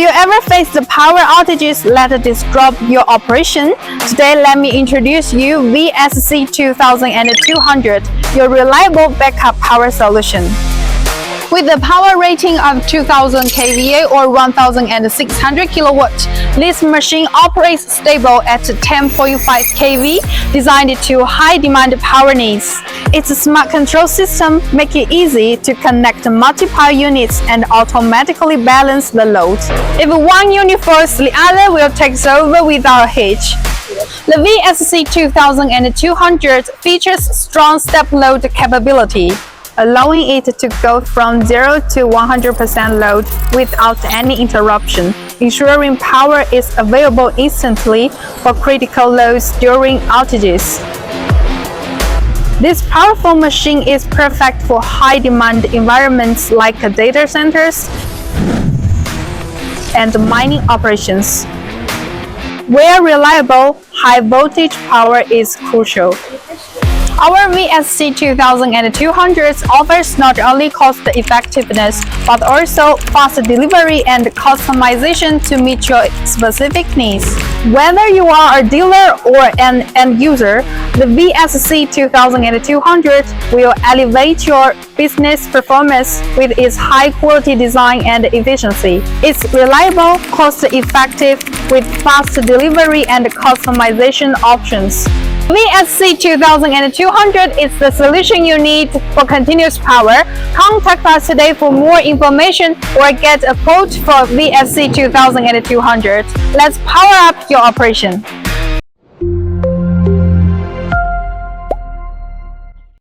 you ever face the power outages that disrupt your operation? Today, let me introduce you VSC2200, your reliable backup power solution. With a power rating of 2000 kVA or 1600 kW, this machine operates stable at 10.5 kV, designed to high-demand power needs. Its smart control system makes it easy to connect multiple units and automatically balance the load. If one unit fails, the other will take over without a hitch. The VSC2200 features strong step-load capability, allowing it to go from 0 to 100% load without any interruption, ensuring power is available instantly for critical loads during outages. This powerful machine is perfect for high-demand environments like data centers and mining operations, where reliable, high-voltage power is crucial. Our VSC2200 offers not only cost effectiveness, but also fast delivery and customization to meet your specific needs. Whether you are a dealer or an end user, the VSC2200 will elevate your business performance with its high-quality design and efficiency. It's reliable, cost-effective, with fast delivery and customization options. VSC2200 is the solution you need for continuous power. Contact us today for more information or get a quote for VSC2200. Let's power up your operation.